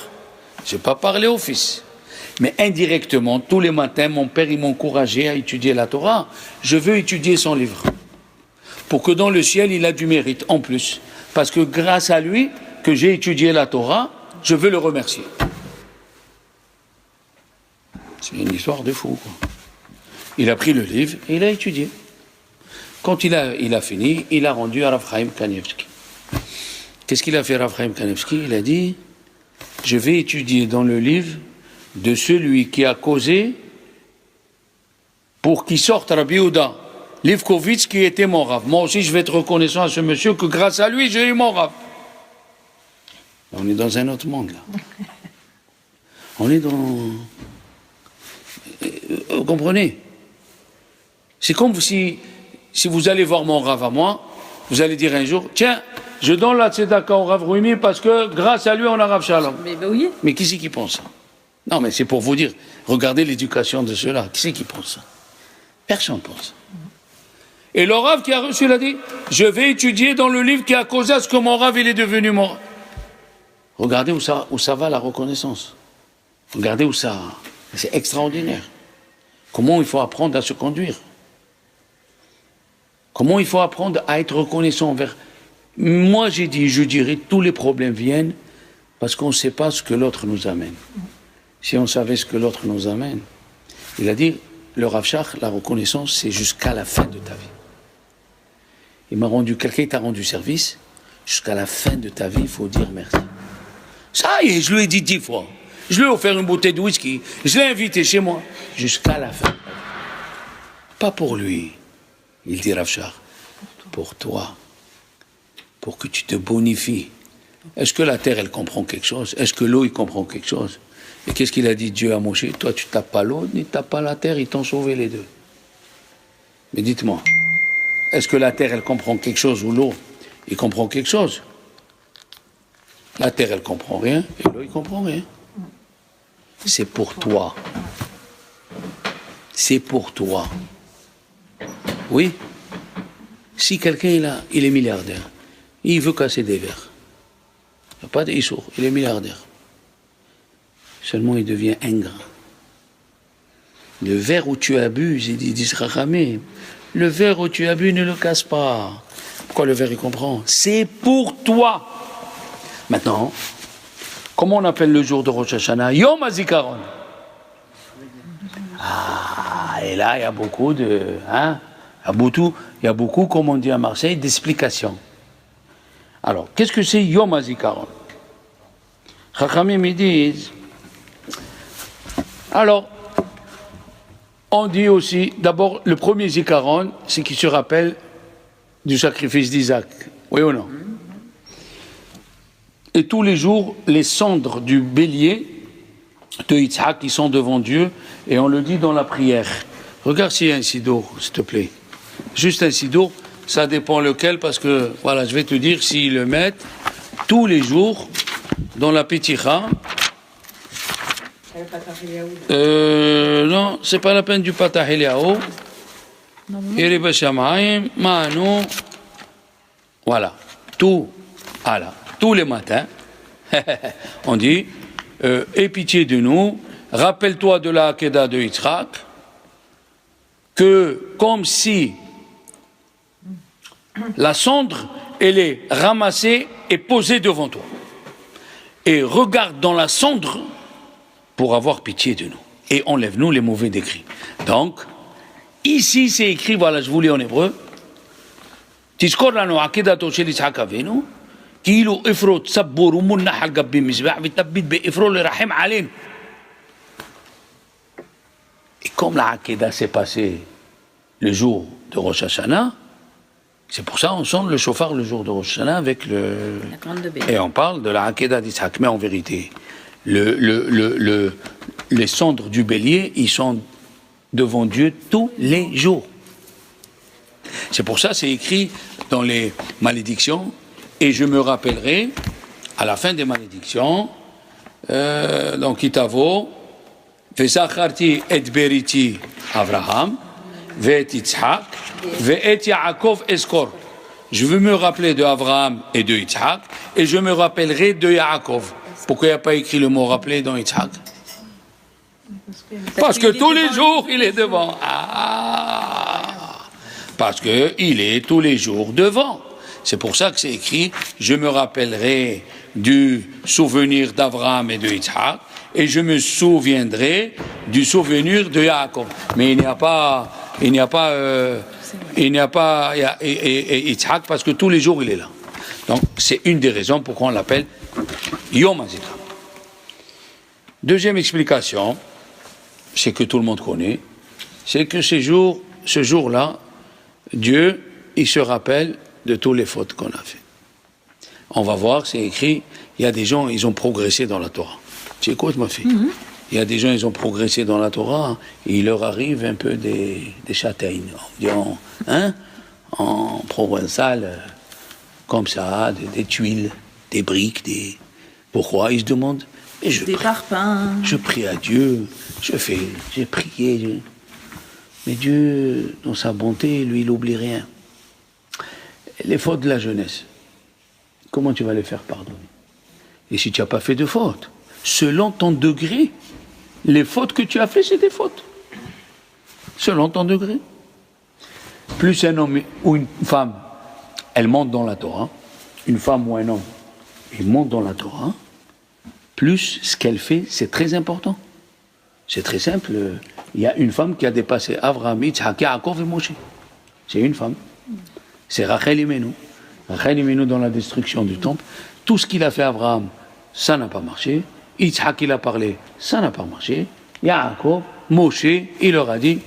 je n'ai pas parlé au fils, mais indirectement, tous les matins, mon père, il m'encourageait à étudier la Torah. Je veux étudier son livre, pour que dans le ciel, il a du mérite, en plus. parce que grâce à lui que j'ai étudié la Torah, je veux le remercier. C'est une histoire de fou, quoi. Il a pris le livre et il a étudié. Quand il a fini, il a rendu à Rav Chaim Kanievski. Qu'est-ce qu'il a fait, Rav Chaim Kanievski? Il a dit, je vais étudier dans le livre de celui qui a causé pour qu'il sorte Rabbi Yehuda Livkovitz, qui était mon Rav. Moi aussi, je vais être reconnaissant à ce monsieur que grâce à lui, j'ai eu mon Rav. On est dans un autre monde, là. On est dans... Vous comprenez? C'est comme si vous allez voir mon Rav à moi, vous allez dire un jour, tiens, je donne la tzedaka au Rav Ruimi parce que grâce à lui, on a Rav Shalom. Mais ben oui. Mais qui c'est qui pense ça? Non, mais c'est pour vous dire, regardez l'éducation de ceux-là. Qui c'est qui pense ça? Personne ne pense ça. Et le Rav qui a reçu, il a dit, je vais étudier dans le livre qui a causé à ce que mon Rav, il est devenu mon Rav. Regardez où ça va la reconnaissance. Regardez où ça... C'est extraordinaire. Comment il faut apprendre à se conduire. Comment il faut apprendre à être reconnaissant envers... Moi, je dirais, tous les problèmes viennent parce qu'on ne sait pas ce que l'autre nous amène. Si on savait ce que l'autre nous amène, il a dit, le Rav Shach, la reconnaissance, c'est jusqu'à la fin de ta vie. Il m'a rendu, quelqu'un t'a rendu service, jusqu'à la fin de ta vie, il faut dire merci. Ça y est, je lui ai dit 10 fois. Je lui ai offert une bouteille de whisky, je l'ai invité chez moi, jusqu'à la fin. Pas pour lui, il dit Rav Shach, pour toi, pour que tu te bonifies. Est-ce que la terre, elle comprend quelque chose? Est-ce que l'eau, il comprend quelque chose? Et qu'est-ce qu'il a dit Dieu à Moshe? Toi, tu tapes pas l'eau, ni tapes pas la terre, ils t'ont sauvé les deux. Mais dites-moi, est-ce que la terre, elle comprend quelque chose ou l'eau, il comprend quelque chose? La terre, elle comprend rien, et l'eau, il comprend rien. C'est pour toi. C'est pour toi. Oui. Si quelqu'un, il est milliardaire, il veut casser des verres. Il n'y a pas d'issour, il est milliardaire. Seulement, il devient ingrat. Le verre où tu abuses, il dit Rachamim, le verre où tu abuses, ne le casse pas. Pourquoi le verre, il comprend? C'est pour toi. Maintenant, comment on appelle le jour de Rosh Hashanah? Yom HaZikaron. Ah, et là, il y a beaucoup de... Hein, il y a beaucoup, comme on dit à Marseille, d'explications. Alors, qu'est-ce que c'est Yom HaZikaron? Chachamim, ils disent... Alors, on dit aussi, d'abord, le premier Zikaron, c'est qu'il se rappelle du sacrifice d'Isaac. Oui ou non? Et tous les jours, les cendres du bélier de Yitzhak, qui sont devant Dieu, et on le dit dans la prière. Regarde s'il y a un sidour, s'il te plaît. Juste un sidour, ça dépend lequel, parce que, voilà, je vais te dire s'ils le mettent tous les jours dans la Peticha. Non, c'est pas la peine du Patah Eliyahu. Yeri Shamaim, Manu. Voilà, tout, voilà. Tous les matins, on dit, aie pitié de nous, rappelle-toi de la Hakeda de Yitzhak, que comme si la cendre, elle est ramassée et posée devant toi. Et regarde dans la cendre pour avoir pitié de nous. Et enlève-nous les mauvais décrets. Donc, ici c'est écrit, voilà, je vous lis en hébreu, Tizkor lanu Hakedato shel Yitzhak Avinu, כאילו אפרו צבור ומונח על גבי מזבח ותביט באפרו לרחם עלינו. Et comme la Hakeda s'est passée le jour de Rosh Hashanah, c'est pour ça qu'on sonne le chauffard le jour de Rosh Hashanah avec le... Et on parle de la Hakeda d'Yitzhak. Mais en vérité, les cendres du bélier, ils sont devant Dieu tous les jours. C'est pour ça c'est écrit dans les malédictions. Et je me rappellerai, à la fin des malédictions, donc Kitavo, Vezacharti et Beriti Avraham, Ve'et Yitzhak, Ve'et Yaakov Eskor. Je veux me rappeler de Avraham et de Yitzhak, et je me rappellerai de Yaakov. Pourquoi il n'y a pas écrit le mot rappelé dans Yitzhak? Parce que tous les jours, il est devant. Ah, parce qu'il est tous les jours devant. C'est pour ça que c'est écrit « Je me rappellerai du souvenir d'Abraham et de Yitzhak, et je me souviendrai du souvenir de Yaakov. » Mais il n'y a pas Yitzhak parce que tous les jours il est là. Donc c'est une des raisons pourquoi on l'appelle Yom HaZikaron. Deuxième explication, c'est que tout le monde connaît, c'est que ce jour-là, Dieu, il se rappelle de toutes les fautes qu'on a fait. On va voir, c'est écrit, il y a des gens, ils ont progressé dans la Torah. Tu écoutes, ma fille? Il y a des gens, ils ont progressé dans la Torah, et il leur arrive un peu des châtaignes, en provençal, comme ça, des tuiles, des briques, Pourquoi? Ils se demandent. Des parpaings. Je prie à Dieu, j'ai prié. Mais Dieu, dans sa bonté, lui, il n'oublie rien. Les fautes de la jeunesse, comment tu vas les faire pardonner? Et si tu n'as pas fait de fautes, selon ton degré, les fautes que tu as faites, c'est des fautes. Selon ton degré. Plus un homme ou une femme, elle monte dans la Torah, une femme ou un homme, il monte dans la Torah, plus ce qu'elle fait, c'est très important. C'est très simple. Il y a une femme qui a dépassé Avraham, Yitzhak, Yaakov et Moshe. C'est une femme. C'est Rachel Imenu. Rachel Imenu dans la destruction du temple. Tout ce qu'il a fait Avraham, ça n'a pas marché. Yitzhak, il a parlé, ça n'a pas marché. Yaakov, Moshe, il leur a dit,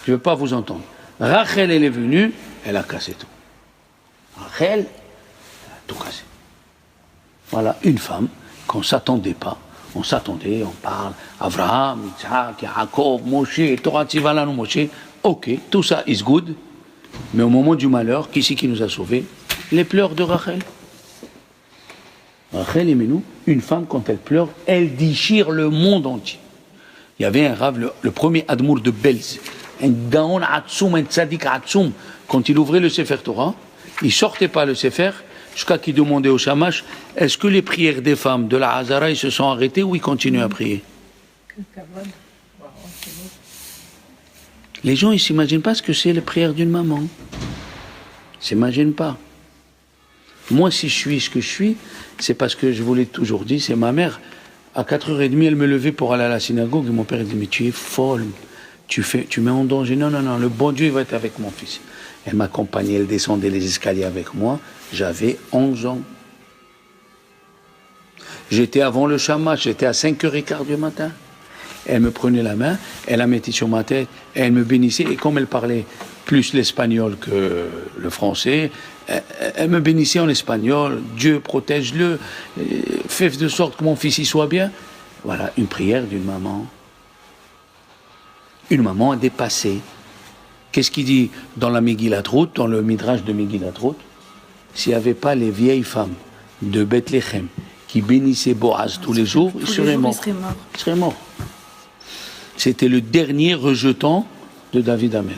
je ne veux pas vous entendre. Rachel, elle est venue, elle a cassé tout. Rachel, elle a tout cassé. Voilà, une femme qu'on ne s'attendait pas. On s'attendait, on parle, Avraham, Yitzhak, Yaakov, Moshe, Torah Tzivalanu, Moshe. Ok, tout ça is good. Mais au moment du malheur, qui c'est qui nous a sauvés? Les pleurs de Rachel. Rachel, aimez-nous, une femme, quand elle pleure, elle déchire le monde entier. Il y avait un rave, le premier Admour de Belz, un Gaon Atsoum, un Tzadik Atsoum. Quand il ouvrait le Sefer Torah, il ne sortait pas le Sefer, jusqu'à qu'il demandait au Shamash, est-ce que les prières des femmes de la Hazara, ils se sont arrêtées ou ils continuent à prier? Les gens, ils ne s'imaginent pas ce que c'est les prières d'une maman. Ils ne s'imaginent pas. Moi, si je suis ce que je suis, c'est parce que je vous l'ai toujours dit, c'est ma mère. À 4h30, elle me levait pour aller à la synagogue et mon père dit, mais tu es folle, tu mets en danger. Non, le bon Dieu il va être avec mon fils. Elle m'accompagnait, elle descendait les escaliers avec moi. J'avais 11 ans. J'étais avant le Shamash, j'étais à 5h15 du matin. Elle me prenait la main, elle la mettait sur ma tête, elle me bénissait. Et comme elle parlait plus l'espagnol que le français, elle me bénissait en espagnol. Dieu protège-le, fais de sorte que mon fils y soit bien. Voilà, une prière d'une maman. Une maman dépassée. Qu'est-ce qu'il dit dans la Megillat Ruth, dans le Midrash de Megillat Ruth? S'il n'y avait pas les vieilles femmes de Bethléem qui bénissaient Boaz tous les jours, il serait mort. Il serait mort. C'était le dernier rejetant de David Amelech.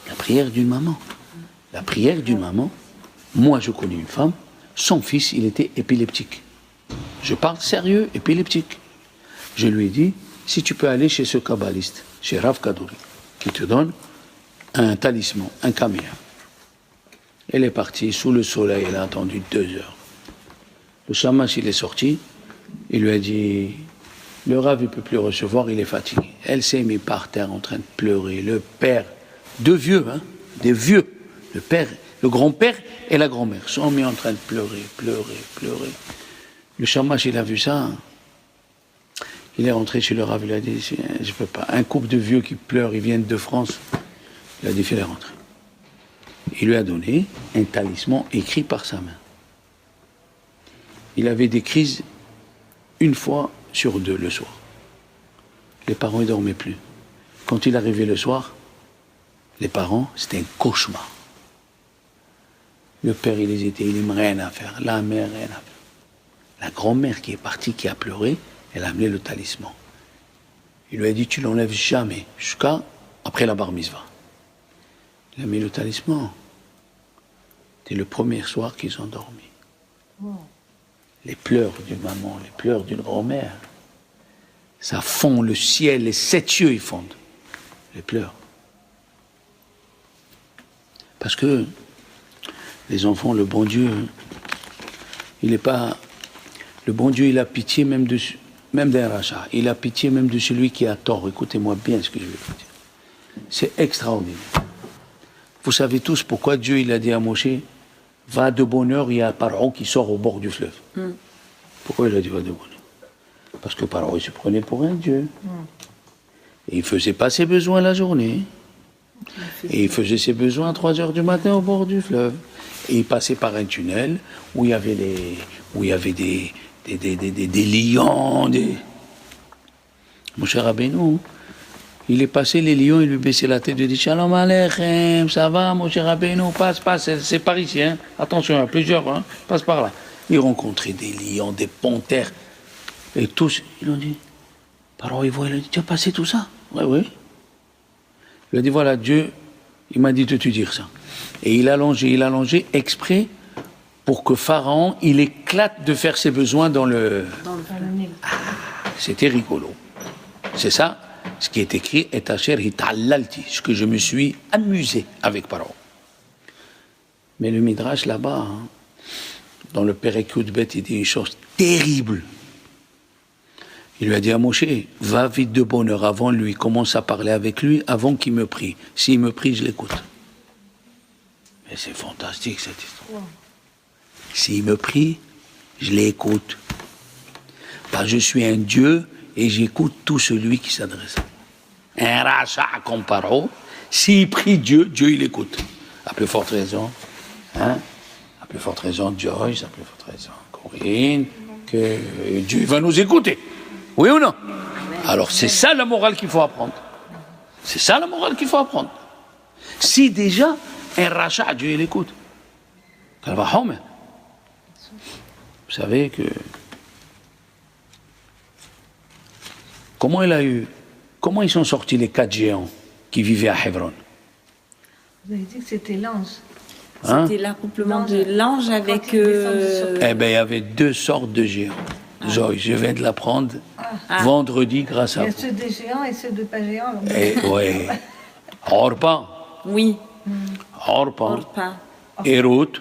La prière d'une maman. La prière d'une maman. Moi, je connais une femme, son fils, il était épileptique. Je parle sérieux, épileptique. Je lui ai dit, si tu peux aller chez ce kabbaliste, chez Rav Kadouri, qui te donne un talisman, un caméa. Elle est partie sous le soleil, elle a attendu 2 heures. Le Shamash, il est sorti, il lui a dit, le Rav, il ne peut plus recevoir, il est fatigué. Elle s'est mise par terre en train de pleurer. Le père, 2 vieux, des vieux, le père, le grand-père et la grand-mère sont mis en train de pleurer. Le Shamash, il a vu ça. Il est rentré chez le Rav, il a dit, je ne peux pas. Un couple de vieux qui pleurent, ils viennent de France. Il a dit, fais-les rentrer. Il lui a donné un talisman écrit par sa main. Il avait des crises 1 fois sur 2 le soir. Les parents ne dormaient plus. Quand il arrivait le soir, les parents, c'était un cauchemar. Le père, il hésitait, il n'aimait rien à faire. La mère, rien à faire. La grand-mère qui est partie, qui a pleuré, elle a amené le talisman. Il lui a dit, tu l'enlèves jamais, jusqu'à après la bar mitzvah. Il a mis le talisman. C'était le premier soir qu'ils ont dormi. Wow. Les pleurs d'une maman, les pleurs d'une grand-mère, ça fond le ciel, les 7 cieux, ils fondent. Les pleurs. Parce que les enfants, le bon Dieu, il n'est pas... Le bon Dieu, il a pitié même d'un rachat. Il a pitié même de celui qui a tort. Écoutez-moi bien ce que je vais vous dire. C'est extraordinaire. Vous savez tous pourquoi Dieu il a dit à Moshe, va de bonne heure, il y a Pharaon qui sort au bord du fleuve. Pourquoi il a dit va de bonne heure? Parce que Pharaon il se prenait pour un Dieu. Et il faisait pas ses besoins la journée. Et il faisait ses besoins à 3 heures du matin au bord du fleuve. Et il passait par un tunnel où il y avait des lions. Mon cher Rabbeinu, il est passé, les lions, il lui baissait la tête, il lui dit Shalom Aleichem, ça va, mon cher Rabbeinu, passe, c'est par ici, hein. Attention, il y a plusieurs, hein. Passe par là. Il rencontrait des lions, des panthères, et tous, ils ont dit, Paro, il voit, il a dit, tu as passé tout ça? Oui. Il a dit, voilà, Dieu, il m'a dit de te dire ça. Et il a allongé exprès pour que Pharaon, il éclate de faire ses besoins dans le Nil. C'était rigolo. C'est ça, ce qui est écrit, et Asher hitallalti, ce que je me suis amusé avec Pharaon. Mais le Midrash là-bas, hein, dans le Perek Yudbet, il dit une chose terrible. Il lui a dit à Moshe, va vite de bonne heure avant lui, commence à parler avec lui avant qu'il me prie. S'il me prie, je l'écoute. Mais c'est fantastique cette histoire. S'il me prie, je l'écoute. Parce que je suis un Dieu et j'écoute tout celui qui s'adresse à moi. Un rachat comme Paro, s'il prie Dieu, Dieu il écoute. À plus forte raison, hein? À plus forte raison Joyce, à plus forte raison Corinne, que Dieu va nous écouter. Oui ou non? Alors c'est ça la morale qu'il faut apprendre. C'est ça la morale qu'il faut apprendre. Si déjà un rachat, Dieu il écoute. Vous savez que comment ils sont sortis les 4 géants qui vivaient à Hebron? Vous avez dit que c'était l'ange. Hein? C'était l'accouplement de l'ange avec... Eh bien, il y avait 2 sortes de géants. Zoé, je viens de l'apprendre vendredi grâce à vous. Il y a ceux des géants et ceux de pas géants. Oui. Orpa. Oui. Orpa. Et Ruth,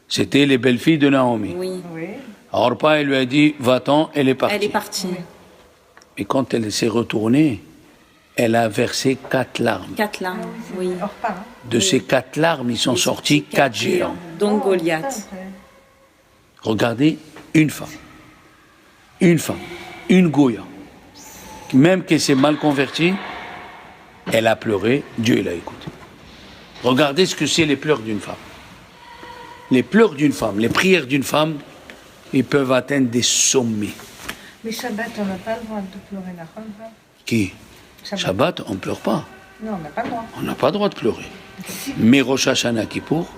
c'était les belles-filles de Naomi. Oui. Orpa, elle lui a dit, va-t'en, elle est partie. Elle est partie. Et quand elle s'est retournée, elle a versé 4 larmes. 4 larmes, oui. De ces 4 larmes, ils sont sortis 4 géants. Dont Goliath. Regardez, une femme, une Goya, même qu'elle s'est mal convertie, elle a pleuré, Dieu l'a écouté. Regardez ce que c'est les pleurs d'une femme. Les pleurs d'une femme, les prières d'une femme, ils peuvent atteindre des sommets. Mais Shabbat, on n'a pas le droit de pleurer la femme. Qui? Shabbat, on ne pleure pas. Non, on n'a pas le droit. On n'a pas le droit de pleurer. Mais Rosh Hashanah Kippour,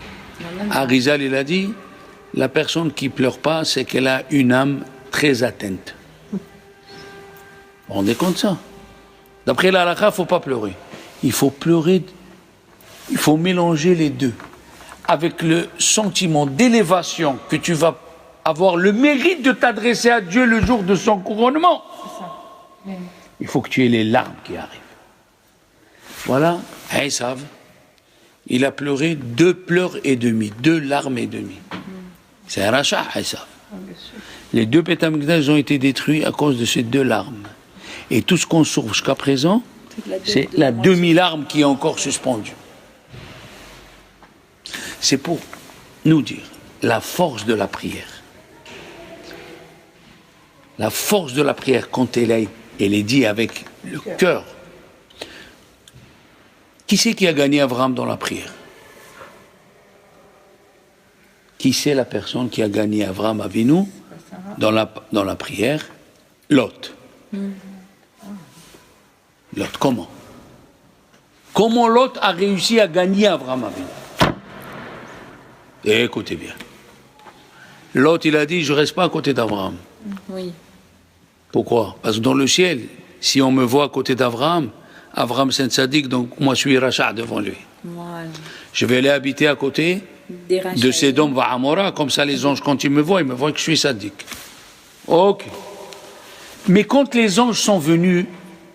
Arizal, il a dit, la personne qui ne pleure pas, c'est qu'elle a une âme très atteinte. Vous vous rendez compte de ça? D'après la halakha, il ne faut pas pleurer. Il faut pleurer, il faut mélanger les deux. Avec le sentiment d'élévation que tu vas avoir le mérite de t'adresser à Dieu le jour de son couronnement. Il faut que tu aies les larmes qui arrivent. Voilà, Esav, il a pleuré 2 pleurs et demi, 2 larmes et demi. C'est un rachat, Esav. Les 2 Beth Amikdash ont été détruits à cause de ces 2 larmes. Et tout ce qu'on sauve jusqu'à présent, c'est la demi-larme qui est encore suspendue. C'est pour nous dire la force de la prière. La force de la prière, quand elle est dite avec le cœur. Qui c'est qui a gagné Abraham dans la prière? Qui c'est la personne qui a gagné Abraham Avinu dans la prière? Lot. Lot, comment? Comment Lot a réussi à gagner Abraham Avinu? Et écoutez bien. Lot, il a dit, je ne reste pas à côté d'Abraham. Oui. Pourquoi? Parce que dans le ciel, si on me voit à côté d'Abraham, Abraham c'est un tzaddik, donc moi je suis rachat devant lui. Voilà. Je vais aller habiter à côté de Sodome et Amora, comme ça les anges, quand ils me voient que je suis tzaddik. Ok. Mais quand les anges sont venus,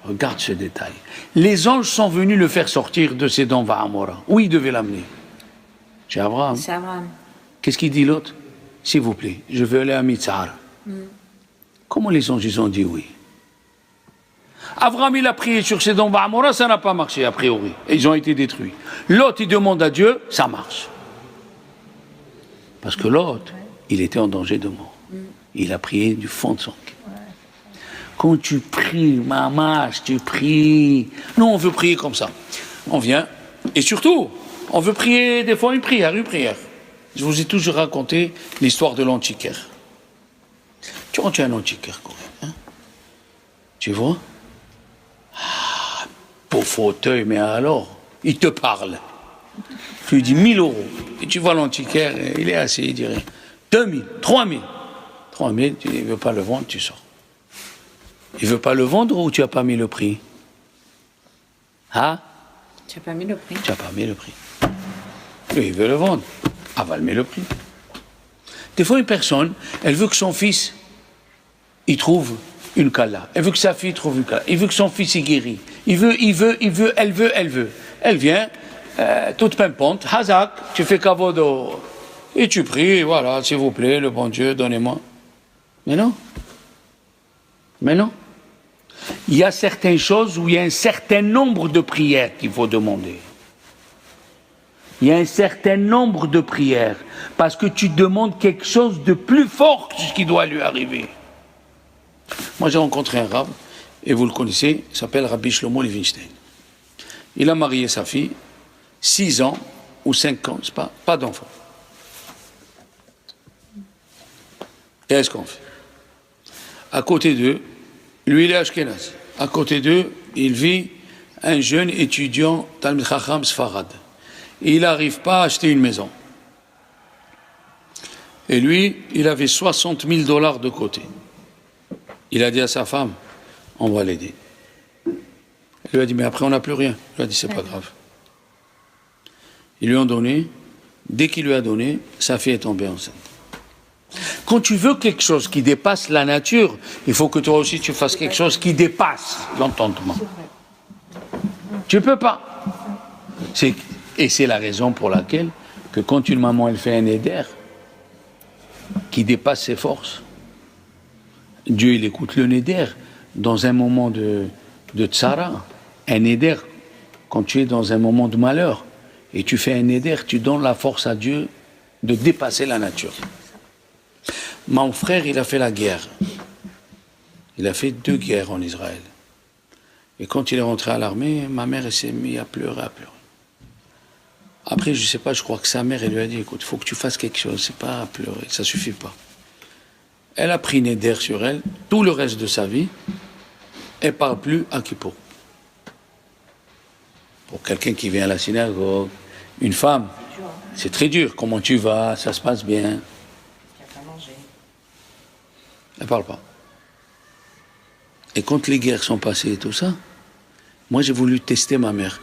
regarde ce détail, les anges sont venus le faire sortir de Sodome et Amora. Où ils devaient l'amener? C'est Abraham. C'est Abraham. Qu'est-ce qu'il dit l'autre? S'il vous plaît, je veux aller à Mitzar. Comment les anges ils ont dit oui? Abraham, il a prié sur ses dons Ba'amora, ça n'a pas marché, a priori. Et ils ont été détruits. L'autre, il demande à Dieu, ça marche. Parce que l'autre, il était en danger de mort. Il a prié du fond de son cœur. Quand tu pries, maman, tu pries. Nous, on veut prier comme ça. On vient, et surtout, on veut prier des fois une prière. Je vous ai toujours raconté l'histoire de l'antiquaire. Tu rentres un antiquaire, quand même. Hein? Tu vois? Pour fauteuil, mais alors, il te parle. Tu lui dis 1000 euros. Et tu vois l'antiquaire, il est assis, il dirait 2000, 3000. 3000, tu dis, il ne veut pas le vendre, tu sors. Il ne veut pas le vendre ou tu n'as pas mis le prix? Hein? Tu n'as pas mis le prix. Tu n'as pas mis le prix. Lui, il veut le vendre. Ah, va le mettre le prix. Des fois, une personne, elle veut que son fils, il trouve une kala. Elle veut que sa fille trouve une kala. Il veut que son fils y guérit. Elle veut. Elle vient, toute pimpante, hazak, tu fais kavodo. Et tu pries, voilà, s'il vous plaît, le bon Dieu, donnez-moi. Mais non. Il y a certaines choses où il y a un certain nombre de prières qu'il faut demander. Il y a un certain nombre de prières. Parce que tu demandes quelque chose de plus fort que ce qui doit lui arriver. Moi, j'ai rencontré un rabbin, et vous le connaissez, il s'appelle Rabbi Shlomo Levinstein. Il a marié sa fille, 6 ans ou 5 ans, c'est pas d'enfant. Qu'est-ce qu'on fait? À côté d'eux, lui il est Ashkenaz. À côté d'eux, il vit un jeune étudiant Talmid Chacham Sfarad. Il n'arrive pas à acheter une maison. Et lui, il avait $60,000 de côté. Il a dit à sa femme, on va l'aider. Elle lui a dit, mais après on n'a plus rien. Il lui a dit, c'est pas grave. Ils lui ont donné. Dès qu'il lui a donné, sa fille est tombée enceinte. Quand tu veux quelque chose qui dépasse la nature, il faut que toi aussi tu fasses quelque chose qui dépasse l'entendement. Tu peux pas. Et c'est la raison pour laquelle que quand une maman elle fait un éder qui dépasse ses forces, Dieu il écoute le néder dans un moment de tsara, un néder quand tu es dans un moment de malheur et tu fais un néder, tu donnes la force à Dieu de dépasser la nature. Mon frère, il a fait la guerre. Il a fait 2 guerres en Israël. Et quand il est rentré à l'armée, ma mère elle s'est mise à pleurer. Après, je ne sais pas, je crois que sa mère, elle lui a dit, écoute, il faut que tu fasses quelque chose, c'est pas à pleurer, ça ne suffit pas. Elle a pris Neder sur elle, tout le reste de sa vie, elle ne parle plus à Kippour. Pour quelqu'un qui vient à la synagogue, une femme, c'est très dur. Comment tu vas? Ça se passe bien? Elle ne parle pas. Et quand les guerres sont passées et tout ça, moi j'ai voulu tester ma mère.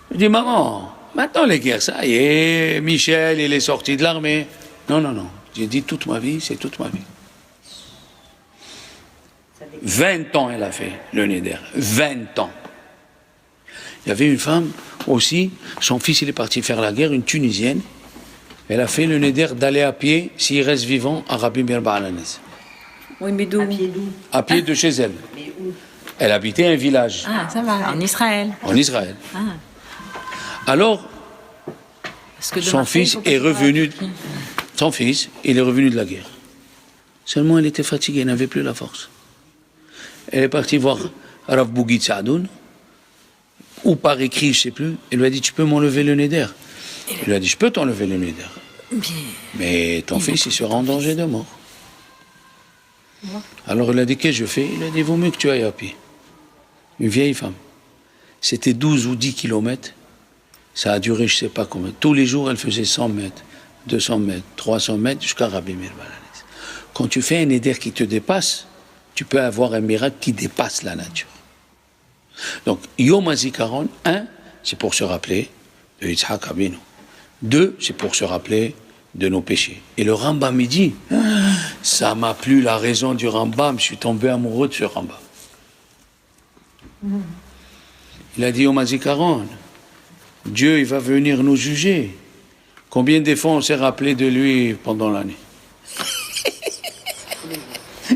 Je dis, maman, maintenant les guerres, ça y est, Michel, il est sorti de l'armée. Non. J'ai dit toute ma vie, c'est toute ma vie. 20 ans elle a fait le Neder. 20 ans. Il y avait une femme aussi, son fils il est parti faire la guerre, une Tunisienne. Elle a fait le Neder d'aller à pied, s'il reste vivant, à Rabbi Meir Ba'alanès. Oui, mais d'où? À pied de chez elle. Mais où? Elle habitait un village. Ah, ça va, en Israël. En Israël. Ah. Alors, Parce que de son Marseille, fils il faut est que tu revenu. sois- Son fils, il est revenu de la guerre. Seulement, elle était fatiguée, elle n'avait plus la force. Elle est partie voir Rav Bougit Saadoun, ou par écrit, je ne sais plus. Elle lui a dit, tu peux m'enlever le Neder? Il lui a dit, je peux t'enlever le Neder. Mais ton fils, il sera en danger de mort. Alors il a dit, qu'est-ce que je fais? Il a dit, vaut mieux que tu ailles à pied. Une vieille femme. C'était 12 ou 10 kilomètres. Ça a duré, je ne sais pas combien. Tous les jours, elle faisait 100 mètres, 200 mètres, 300 mètres, jusqu'à Rabbi Meir Ba'alanès. Quand tu fais un éder qui te dépasse, tu peux avoir un miracle qui dépasse la nature. Donc, Yom HaZikaron, 1, c'est pour se rappeler de Yitzhak Rabbeinu. 2, c'est pour se rappeler de nos péchés. Et le Rambam, il dit, ça m'a plu la raison du Rambam, je suis tombé amoureux de ce Rambam. Il a dit Yom HaZikaron, Dieu il va venir nous juger. Combien de fois on s'est rappelé de lui pendant l'année?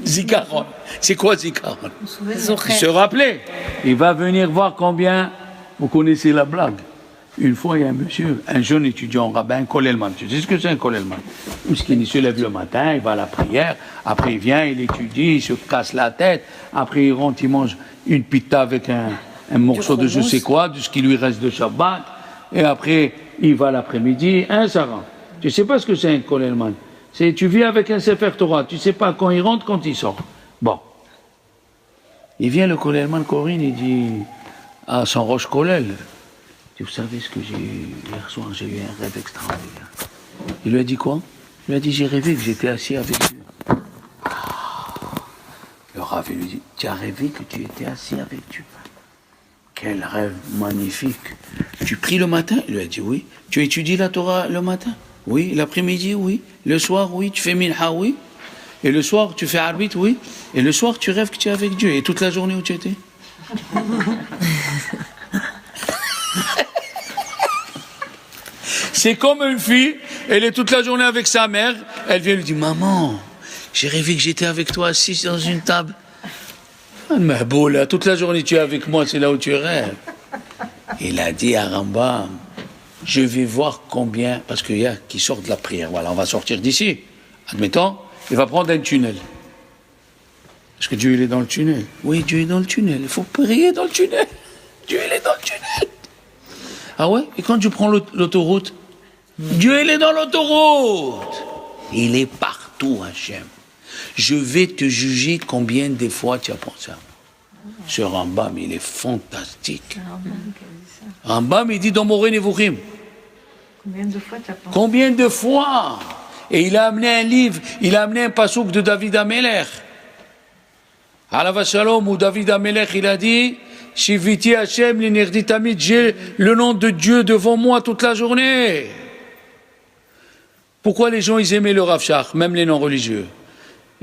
Zikaron. C'est quoi Zikaron? Il se rappelait. Il va venir voir combien. Vous connaissez la blague. Une fois, il y a un monsieur, un jeune étudiant rabbin, un kolelman. Tu sais ce que c'est un kolelman? Il se lève le matin, il va à la prière, après il vient, il étudie, il se casse la tête, après il rentre, il mange une pita avec un morceau de je sais quoi, de ce qui lui reste de Shabbat, et après il va l'après-midi, ça rentre. Tu ne sais pas ce que c'est un kolelman. Tu vis avec un Sefer Torah, tu ne sais pas quand il rentre, quand il sort. Bon. Il vient le kolelman Corinne, il dit à son roche kolel, vous savez ce que j'ai eu hier soir, j'ai eu un rêve extraordinaire. Il lui a dit quoi? Il lui a dit, j'ai rêvé que j'étais assis avec Dieu. Le Rav lui dit, tu as rêvé que tu étais assis avec Dieu? Quel rêve magnifique. Tu pries le matin? Il lui a dit oui. Tu étudies la Torah le matin? Oui. L'après-midi? Oui. Le soir? Oui. Tu fais minha? Oui. Et le soir, tu fais arbitre? Oui. Et le soir, tu rêves que tu es avec Dieu. Et toute la journée où tu étais? C'est comme une fille, elle est toute la journée avec sa mère, elle vient lui dire, maman, j'ai rêvé que j'étais avec toi assis dans une table. Mais beau là, toute la journée tu es avec moi, c'est là où tu rêves. Il a dit à Rambam, je vais voir combien, parce qu'il y a qui sortent de la prière, voilà, on va sortir d'ici. Admettons, il va prendre un tunnel. Est-ce que Dieu il est dans le tunnel? Oui, Dieu est dans le tunnel, il faut prier dans le tunnel. Dieu il est dans le tunnel. Ah ouais? Et quand tu prends l'autoroute, Dieu, il est dans l'autoroute. Il est partout, Hachem. Je vais te juger combien de fois tu as pensé à moi. Ce Rambam, il est fantastique. Rambam, il dit dans Moré Nevuchim. Combien de fois tu as pensé? Combien de fois? Et il a amené un livre, il a amené un passouk de David Amelech. Alav Shalom, où David Amelech, il a dit, Shiviti Hachem, l'inerdi tamid, j'ai le nom de Dieu devant moi toute la journée. Pourquoi les gens ils aimaient le Rav Shach, même les non-religieux?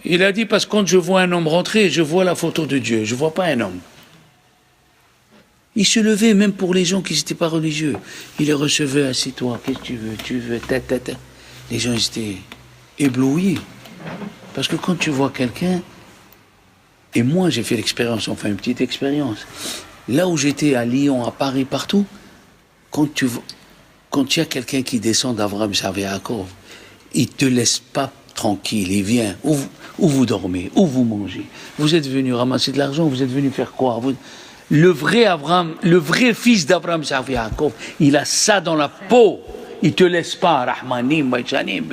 Il a dit parce que quand je vois un homme rentrer, je vois la photo de Dieu, je ne vois pas un homme. Il se levait même pour les gens qui n'étaient pas religieux. Il les recevait, assieds-toi, qu'est-ce que tu veux, tête. Les gens ils étaient éblouis. Parce que quand tu vois quelqu'un, et moi j'ai fait l'expérience, enfin une petite expérience, là où j'étais à Lyon, à Paris, partout, quand il y a quelqu'un qui descend d'Avraham Yaakov, il ne te laisse pas tranquille, il vient, où vous dormez, où vous mangez, vous êtes venu ramasser de l'argent, vous êtes venu faire quoi? Le vrai Abraham, le vrai fils d'Avraham Yaakov, il a ça dans la peau, il ne te laisse pas, Rahmanim, Baïchanim,